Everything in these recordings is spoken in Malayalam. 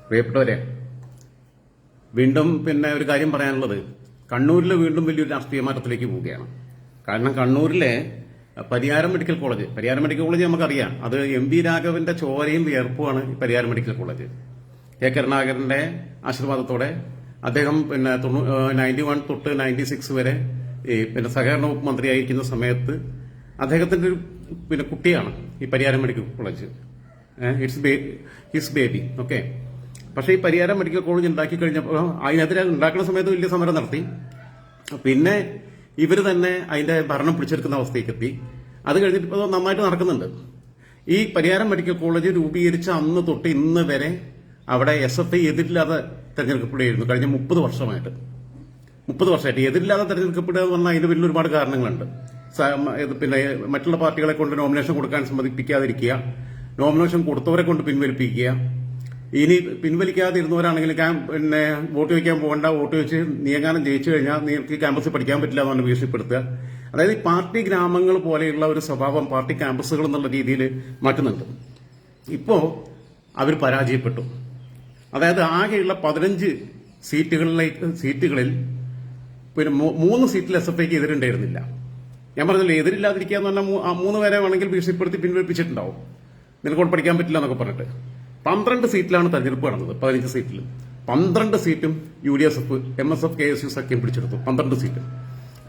പ്രിയപ്പെട്ടവരെ, വീണ്ടും ഒരു കാര്യം പറയാനുള്ളത്, കണ്ണൂരിൽ വീണ്ടും വലിയൊരു രാഷ്ട്രീയ മാറ്റത്തിലേക്ക് പോവുകയാണ്. കാരണം കണ്ണൂരിലെ പരിയാരം മെഡിക്കൽ കോളേജ് നമുക്കറിയാം, അത് എം.വി. രാഘവന്റെ ചോരയും വിയർപ്പുമാണ് പരിയാരം മെഡിക്കൽ കോളേജ്. കെ കരുണാകരന്റെ ആശീർവാദത്തോടെ അദ്ദേഹം 91 തൊട്ട് 96 വരെ സഹകരണ വകുപ്പ് മന്ത്രിയായിരിക്കുന്ന സമയത്ത് അദ്ദേഹത്തിന്റെ ഒരു കുട്ടിയാണ് ഈ Pariyaram medical college. His baby. Okay. പക്ഷേ ഈ പരിയാരം മെഡിക്കൽ കോളേജ് ഉണ്ടാക്കി കഴിഞ്ഞപ്പോൾ അതിനെതിരെ ഉണ്ടാക്കുന്ന സമയത്ത് വലിയ സമരം നടത്തി. പിന്നെ ഇവർ തന്നെ അതിന്റെ ഭരണം പിടിച്ചെടുക്കുന്ന അവസ്ഥയ്ക്ക് എത്തി. അത് കഴിഞ്ഞിട്ട് ഇപ്പോൾ നന്നായിട്ട് നടക്കുന്നുണ്ട്. ഈ പരിയാരം മെഡിക്കൽ കോളേജ് രൂപീകരിച്ച അന്ന് തൊട്ട് ഇന്ന് വരെ അവിടെ SFI എതിരില്ലാതെ തെരഞ്ഞെടുക്കപ്പെടുകയായിരുന്നു. കഴിഞ്ഞ 30 വർഷമായിട്ട് എതിരില്ലാതെ തെരഞ്ഞെടുക്കപ്പെടുക എന്ന് പറഞ്ഞാൽ അതിന് വലിയ ഒരുപാട് കാരണങ്ങളുണ്ട്. മറ്റുള്ള പാർട്ടികളെ കൊണ്ട് നോമിനേഷൻ കൊടുക്കാൻ സമ്മതിപ്പിക്കാതിരിക്കുക, നോമിനേഷൻ കൊടുത്തവരെ കൊണ്ട് പിൻവലിപ്പിക്കുക, ഇനി പിൻവലിക്കാതിരുന്നവരാണെങ്കിൽ വോട്ട് വയ്ക്കാൻ പോകണ്ട, വോട്ട് വെച്ച് നീങ്ങാനും ജയിച്ചു കഴിഞ്ഞാൽ നിങ്ങൾക്ക് ക്യാമ്പസിൽ പഠിക്കാൻ പറ്റില്ല എന്നാണ് ഭീഷണിപ്പെടുത്തുക. അതായത് ഈ പാർട്ടി ഗ്രാമങ്ങൾ പോലെയുള്ള ഒരു സ്വഭാവം പാർട്ടി ക്യാമ്പസുകൾ എന്നുള്ള രീതിയിൽ മാറ്റുന്നുണ്ട്. ഇപ്പോൾ അവർ പരാജയപ്പെട്ടു. അതായത് ആകെയുള്ള 15 സീറ്റുകളിൽ 3 സീറ്റിൽ SFIക്ക് എതിരുണ്ടായിരുന്നില്ല. ഞാൻ പറഞ്ഞില്ല, എതിരില്ലാതിരിക്കുക എന്ന് പറഞ്ഞാൽ 3 പേരെ വേണമെങ്കിൽ ഭീഷണിപ്പെടുത്തി പിൻവലിപ്പിച്ചിട്ടുണ്ടാവും, നിനക്കോട് പഠിക്കാൻ പറ്റില്ല എന്നൊക്കെ പറഞ്ഞിട്ട്. 12 സീറ്റിലാണ് തെരഞ്ഞെടുപ്പ് നടന്നത്. 15 സീറ്റിൽ 12 സീറ്റും UDSF, MSF, KSU സഖ്യം പിടിച്ചെടുത്തു. 12 സീറ്റും.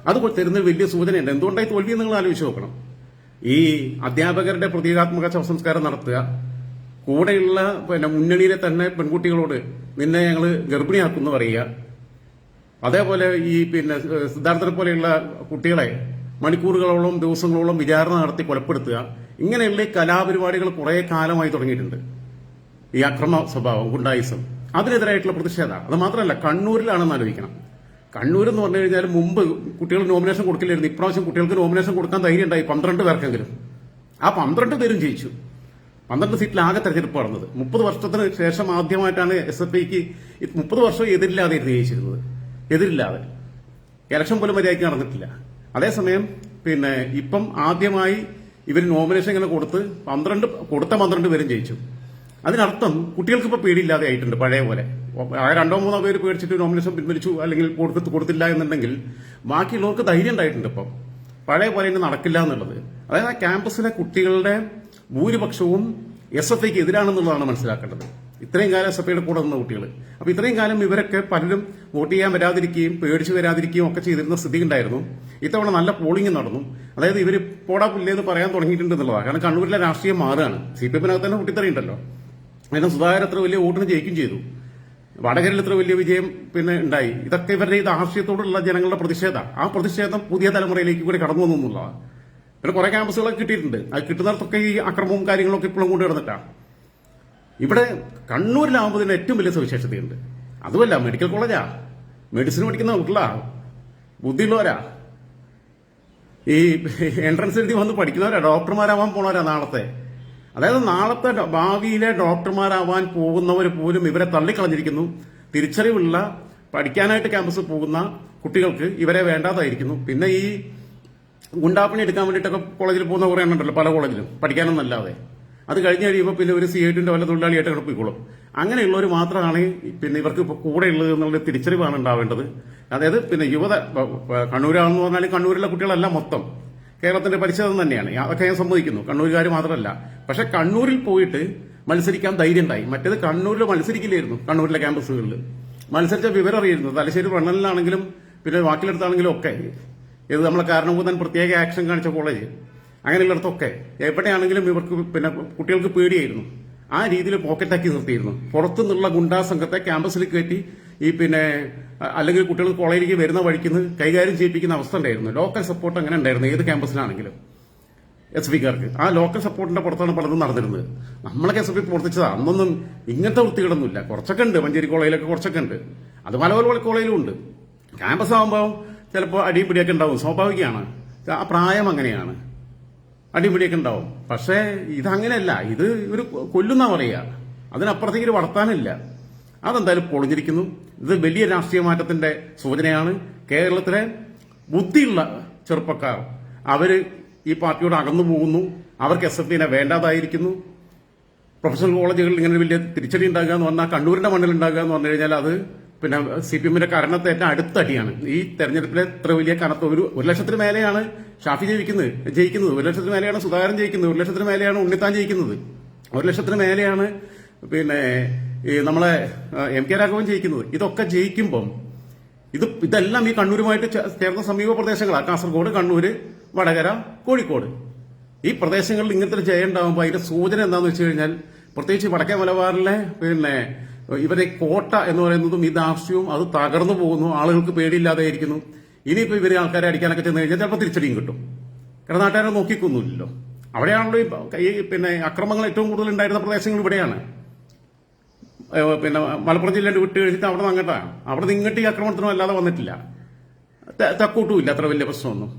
അത് തരുന്ന വലിയ സൂചനയുണ്ട്. എന്തുകൊണ്ടായി തോൽവി നിങ്ങൾ ആലോചിച്ച് നോക്കണം. ഈ അധ്യാപകരുടെ പ്രതീകാത്മക ശവസംസ്കാരം നടത്തുക, കൂടെയുള്ള മുന്നണിയിലെ തന്നെ പെൺകുട്ടികളോട് നിന്നെ ഞങ്ങൾ ഗർഭിണിയാക്കുന്നു പറയുക, അതേപോലെ ഈ സിദ്ധാർത്ഥനെ പോലെയുള്ള കുട്ടികളെ മണിക്കൂറുകളോളം ദിവസങ്ങളോളം വിചാരണ നടത്തി കൊലപ്പെടുത്തുക, ഇങ്ങനെയുള്ള കലാപരിപാടികൾ കുറെ കാലമായി തുടങ്ങിയിട്ടുണ്ട്. ഈ അക്രമ സ്വഭാവം, ഗുണ്ടായിസം, അതിനെതിരായിട്ടുള്ള പ്രതിഷേധം. അത് മാത്രമല്ല, കണ്ണൂരിലാണെന്ന് ആലോചിക്കണം. കണ്ണൂർ എന്ന് പറഞ്ഞു കഴിഞ്ഞാൽ മുമ്പ് കുട്ടികൾ നോമിനേഷൻ കൊടുക്കില്ലായിരുന്നു. ഇപ്രാവശ്യം കുട്ടികൾക്ക് നോമിനേഷൻ കൊടുക്കാൻ ധൈര്യം ഉണ്ടായി 12 പേർക്കെങ്കിലും. ആ 12 പേരും ജയിച്ചു. 12 സീറ്റിൽ ആകെ തെരഞ്ഞെടുപ്പ് നടന്നത്. 30 വർഷത്തിന് ശേഷം ആദ്യമായിട്ടാണ് SFIക്ക് 30 വർഷം എതിരില്ലാതെ ജയിച്ചിരുന്നത്. എതിരില്ലാതെ ഇലക്ഷൻ പോലും മര്യാദയ്ക്ക് നടന്നിട്ടില്ല. അതേസമയം ഇപ്പം ആദ്യമായി ഇവർ നോമിനേഷൻ ഇങ്ങനെ കൊടുത്ത 12 പേരും ജയിച്ചു. അതിനർത്ഥം കുട്ടികൾക്ക് ഇപ്പൊ പേടിയില്ലാതെ ആയിട്ടുണ്ട്. പഴയ പോലെ 2-3 പേര് പേടിച്ചിട്ട് നോമിനേഷൻ പിൻവലിച്ചു അല്ലെങ്കിൽ കൊടുത്തില്ല എന്നുണ്ടെങ്കിൽ ബാക്കിയുള്ളവർക്ക് ധൈര്യം ഉണ്ടായിട്ടുണ്ട്. ഇപ്പം പഴയ പോലെ ഇനി നടക്കില്ല എന്നുള്ളത്. അതായത് ആ ക്യാമ്പസിലെ കുട്ടികളുടെ ഭൂരിപക്ഷവും SFIക്ക് എതിരാണെന്നുള്ളതാണ് മനസ്സിലാക്കേണ്ടത്. ഇത്രയും കാലം SFIയുടെ കൂടെ നിന്ന കുട്ടികൾ. അപ്പൊ ഇത്രയും കാലം ഇവരൊക്കെ പലരും വോട്ട് ചെയ്യാൻ വരാതിരിക്കുകയും പേടിച്ച് വരാതിരിക്കുകയും ഒക്കെ ചെയ്തിരുന്ന സ്ഥിതി ഉണ്ടായിരുന്നു. ഇത്തവണ നല്ല പോളിംഗ് നടന്നു. അതായത് ഇവർ പോടാ പുല്ലേന്ന് പറയാൻ തുടങ്ങിയിട്ടുണ്ട് എന്നുള്ളതാണ്. കാരണം കണ്ണൂരിലെ രാഷ്ട്രീയം മാറുകയാണ്. CPM-നകത്ത് തന്നെ പൊട്ടിത്തെറിയുണ്ടല്ലോ. അതിന് സുധാകരൻ എത്ര വലിയ വോട്ടിന് ജയിക്കും ചെയ്തു. വടകരയിൽ എത്ര വലിയ വിജയം ഉണ്ടായി. ഇതൊക്കെ ഇവരുടെ ഈ രാഷ്ട്രീയത്തോടുള്ള ജനങ്ങളുടെ പ്രതിഷേധം. ആ പ്രതിഷേധം പുതിയ തലമുറയിലേക്ക് കൂടി കടന്നു വന്നു എന്നുള്ളതാണ്. പിന്നെ കുറെ ക്യാമ്പസുകളൊക്കെ കിട്ടിയിട്ടുണ്ട്. അത് കിട്ടുന്നിടത്തൊക്കെ ഈ അക്രമവും കാര്യങ്ങളൊക്കെ ഇപ്പോഴും കൊണ്ട് കിടന്നിട്ടാണ്. ഇവിടെ കണ്ണൂരിലാകുമ്പോൾ ഇതിന് ഏറ്റവും വലിയ സവിശേഷതയുണ്ട്. അതുമല്ല, മെഡിക്കൽ കോളേജാ, മെഡിസിൻ പഠിക്കുന്ന കുട്ടികളാ, ബുദ്ധിയുള്ളവരാ, ഈ എൻട്രൻസ് എഴുതി വന്ന് പഠിക്കുന്നവരാ, ഡോക്ടർമാരാവാൻ പോണവരാ നാളത്തെ. അതായത് നാളത്തെ ഭാവിയിലെ ഡോക്ടർമാരാവാൻ പോകുന്നവർ പോലും ഇവരെ തള്ളിക്കളഞ്ഞിരിക്കുന്നു. തിരിച്ചറിവുള്ള പഠിക്കാനായിട്ട് ക്യാമ്പസിൽ പോകുന്ന കുട്ടികൾക്ക് ഇവരെ വേണ്ടാതായിരിക്കുന്നു. പിന്നെ ഈ ഗുണ്ടാപ്പണി എടുക്കാൻ വേണ്ടിയിട്ടൊക്കെ കോളേജിൽ പോകുന്ന കുറേ എണ്ണുണ്ടല്ലോ, പല കോളേജിലും പഠിക്കാനൊന്നല്ലാതെ. അത് കഴിഞ്ഞ് കഴിയുമ്പോൾ ഒരു C8ന്റെ വല്ല തൊഴിലാളിയായിട്ട് അവിടെ പോയിക്കോളും. അങ്ങനെയുള്ളവർ മാത്രമാണ് ഇവർക്ക് കൂടെ ഉള്ളത് എന്നുള്ള തിരിച്ചറിവാണ് ഉണ്ടാവേണ്ടത്. അതായത് യുവത കണ്ണൂരാണെന്ന് പറഞ്ഞാൽ കണ്ണൂരിലെ കുട്ടികളല്ല, മൊത്തം കേരളത്തിന്റെ പരിച്ഛേദം തന്നെയാണ്. അതൊക്കെ ഞാൻ സമ്മതിക്കുന്നു, കണ്ണൂരുകാർ മാത്രമല്ല. പക്ഷെ കണ്ണൂരിൽ പോയിട്ട് മത്സരിക്കാൻ ധൈര്യം ഉണ്ടായി. മറ്റേത് കണ്ണൂരിൽ മത്സരിക്കില്ലായിരുന്നു. കണ്ണൂരിലെ ക്യാമ്പസുകളിൽ മത്സരിച്ച വിവരം അറിയായിരുന്നു. തലശ്ശേരി റണ്ണലിലാണെങ്കിലും വാക്കിലെടുത്താണെങ്കിലും ഒക്കെ ഇത് നമ്മളെ കാരണഭൂതൻ പ്രത്യേക ആക്ഷൻ കാണിച്ച കോളേജ്, അങ്ങനെയുള്ളിടത്തൊക്കെ എവിടെയാണെങ്കിലും ഇവർക്ക് കുട്ടികൾക്ക് പേടിയായിരുന്നു. ആ രീതിയിൽ പോക്കറ്റാക്കി നിർത്തിയിരുന്നു. പുറത്തുനിന്നുള്ള ഗുണ്ടാ സംഘത്തെ ക്യാമ്പസിൽ കയറ്റി അല്ലെങ്കിൽ കുട്ടികൾ കോളേജിലേക്ക് വരുന്ന വഴിക്കുന്ന കൈകാര്യം ചെയ്യിപ്പിക്കുന്ന അവസ്ഥ ഉണ്ടായിരുന്നു. ലോക്കൽ സപ്പോർട്ട് അങ്ങനെ ഉണ്ടായിരുന്നു ഏത് ക്യാമ്പസിലാണെങ്കിലും SFIക്കാർക്ക്. ആ ലോക്കൽ സപ്പോർട്ടിന്റെ പുറത്താണ് പലതും നടന്നിരുന്നത്. നമ്മളൊക്കെ SFI പ്രവർത്തിച്ചതാ. അന്നൊന്നും ഇങ്ങനത്തെ വൃത്തികളൊന്നുമില്ല. കുറച്ചൊക്കെ ഉണ്ട്, മഞ്ചേരി കോളേജിലൊക്കെ കുറച്ചൊക്കെ ഉണ്ട്. അത് പല കോളേജിലും ഉണ്ട്. ക്യാമ്പസ് ആകുമ്പോൾ ചിലപ്പോൾ അടിയും പിടിയൊക്കെ ഉണ്ടാവും, സ്വാഭാവികമാണ്. ആ പ്രായം അങ്ങനെയാണ്, അടിപിടിയൊക്കെ ഉണ്ടാവും. പക്ഷേ ഇതങ്ങനെയല്ല. ഇത് ഒരു കൊല്ലുന്ന പറയുക, അതിനപ്പുറത്തേക്ക് വളർത്താനില്ല. അതെന്തായാലും പൊളിഞ്ഞിരിക്കുന്നു. ഇത് വലിയ രാഷ്ട്രീയ മാറ്റത്തിന്റെ സൂചനയാണ്. കേരളത്തിലെ ബുദ്ധിയുള്ള ചെറുപ്പക്കാർ അവര് ഈ പാർട്ടിയോട് അകന്നു പോകുന്നു. അവർക്ക് SFIനെ വേണ്ടാതായിരിക്കുന്നു. പ്രൊഫഷണൽ കോളേജുകളിൽ ഇങ്ങനെ വലിയ തിരിച്ചടി ഉണ്ടാകുക എന്ന് പറഞ്ഞാൽ കണ്ണൂരിന്റെ മണ്ണിൽ ഉണ്ടാകുക എന്ന് പറഞ്ഞു കഴിഞ്ഞാൽ അത് പിന്നെ CPM-ന്റെ കരണത്തേറ്റ അടുത്തടിയാണ്. ഈ തെരഞ്ഞെടുപ്പിലെ ഇത്ര വലിയ കനത്ത ഒരു ലക്ഷത്തിന് മേലെയാണ് ഷാഫി ജയിക്കുന്നത്, 1 ലക്ഷത്തിന് മേലെയാണ് സുധാകരൻ ജയിക്കുന്നത്, 1 ലക്ഷത്തിന് മേലെയാണ് ഉണ്ണിത്താൻ ജയിക്കുന്നത്, 1 ലക്ഷത്തിന് മേലെയാണ് പിന്നെ ഈ നമ്മളെ MK രാഘവൻ ജയിക്കുന്നത്. ഇതൊക്കെ ജയിക്കുമ്പം ഇതെല്ലാം ഈ കണ്ണൂരുമായിട്ട് ചേർന്ന സമീപ പ്രദേശങ്ങളാണ്. കാസർഗോഡ്, കണ്ണൂര്, വടകര, കോഴിക്കോട്. ഈ പ്രദേശങ്ങളിൽ ഇങ്ങനത്തെ ജയം ഉണ്ടാകുമ്പോൾ അതിന്റെ സൂചന എന്താണെന്ന് വെച്ച് കഴിഞ്ഞാൽ പ്രത്യേകിച്ച് വടക്കേ മലബാറിലെ പിന്നെ ഇവരെ കോട്ട എന്ന് പറയുന്നതും ഈ ദാർഷ്ട്യവും അത് തകർന്നു പോകുന്നു. ആളുകൾക്ക് പേടിയില്ലാതെ ഇരിക്കുന്നു. ഇനിയിപ്പോ ഇവര് ആൾക്കാരെ അടിക്കാനൊക്കെ ചെന്ന് കഴിഞ്ഞാൽ ചിലപ്പോൾ തിരിച്ചടിയും കിട്ടും. കാരണം നാട്ടുകാരെ നോക്കിക്കൊന്നുമില്ലല്ലോ. അവിടെയാണല്ലോ ഈ പിന്നെ അക്രമങ്ങൾ ഏറ്റവും കൂടുതൽ ഉണ്ടായിരുന്ന പ്രദേശങ്ങൾ ഇവിടെയാണ്. പിന്നെ മലപ്പുറം ജില്ലയുടെ വിട്ട് കഴിച്ചിട്ട് അവിടെ നിന്ന് അങ്ങോട്ടാണ്. അവിടെ നിന്ന് ഇങ്ങോട്ട് ഈ ആക്രമണത്തിനും അല്ലാതെ വന്നിട്ടില്ല. തെക്കോട്ടുമില്ല അത്ര വലിയ പ്രശ്നമൊന്നും.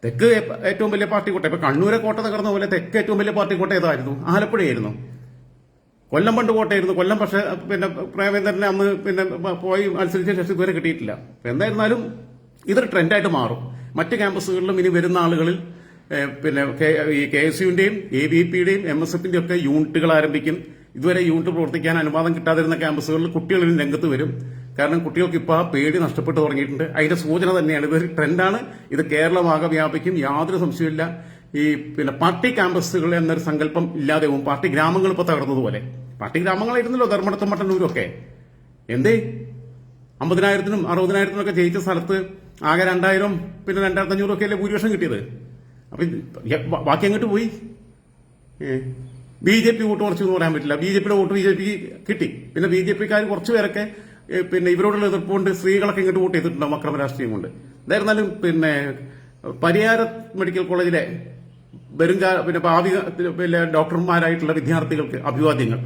തെക്ക് ഏറ്റവും വലിയ പാർട്ടി കോട്ട, ഇപ്പൊ കണ്ണൂരെ കോട്ട തകർന്ന പോലെ തെക്ക് ഏറ്റവും വലിയ പാർട്ടി കോട്ട ഏതായിരുന്നു? ആലപ്പുഴയായിരുന്നു. കൊല്ലം പണ്ട് കോട്ടയായിരുന്നു. കൊല്ലം പക്ഷെ പിന്നെ പ്രേമേന്ദ്രനെ അന്ന് പിന്നെ പോയി മത്സരിച്ച ശേഷം ഇതുവരെ കിട്ടിയിട്ടില്ല. എന്തായിരുന്നാലും ഇതൊരു ട്രെൻഡായിട്ട് മാറും. മറ്റ് ക്യാമ്പസുകളിലും ഇനി വരുന്ന ആളുകളിൽ പിന്നെ ഈ KSUവിന്റെയും ABP-യുടെയും MSF-ന്റെയും ഒക്കെ യൂണിറ്റുകൾ ആരംഭിക്കും. ഇതുവരെ യൂണിറ്റ് പ്രവർത്തിക്കാൻ അനുവാദം കിട്ടാതിരുന്ന ക്യാമ്പസുകളിൽ കുട്ടികളിൽ രംഗത്ത് വരും. കാരണം കുട്ടികൾക്ക് ഇപ്പോൾ ആ പേടി നഷ്ടപ്പെട്ടു തുടങ്ങിയിട്ടുണ്ട്. അതിന്റെ സൂചന തന്നെയാണ്. ഇതൊരു ട്രെൻഡാണ്. ഇത് കേരളമാകെ വ്യാപിക്കും, യാതൊരു സംശയമില്ല. ഈ പിന്നെ പാർട്ടി ക്യാമ്പസുകൾ എന്നൊരു സങ്കല്പം ഇല്ലാതെ പോകും. പാർട്ടി ഗ്രാമങ്ങൾ ഇപ്പോൾ തകർന്നതുപോലെ. പാർട്ടി ഗ്രാമങ്ങളായിരുന്നല്ലോ ധർമ്മടത്തും മട്ടന്നൂരും ഒക്കെ. എന്തേ 50,000-നും 60,000-നും ഒക്കെ ജയിച്ച സ്ഥലത്ത് ആകെ 2,000 പിന്നെ 2,500 ഒക്കെ അല്ലേ ഭൂരിപക്ഷം കിട്ടിയത്. അപ്പൊ ബാക്കി അങ്ങോട്ട് പോയി. BJP വോട്ട് കുറച്ചു എന്ന് പറയാൻ പറ്റില്ല. BJP-യുടെ വോട്ട് BJP കിട്ടി. പിന്നെ BJP-ക്കാർ കുറച്ചു പേരൊക്കെ പിന്നെ ഇവരോടുള്ള എതിർപ്പുകൊണ്ട് സ്ത്രീകളൊക്കെ ഇങ്ങോട്ട് വോട്ട് ചെയ്തിട്ടുണ്ടാവും അക്രമ രാഷ്ട്രീയം കൊണ്ട്. എന്തായിരുന്നാലും പിന്നെ പരിയാരം മെഡിക്കൽ കോളേജിലെ പിന്നെ ഭാവി പിന്നെ ഡോക്ടർമാരായിട്ടുള്ള വിദ്യാർത്ഥികൾക്ക് അഭിവാദ്യങ്ങൾ.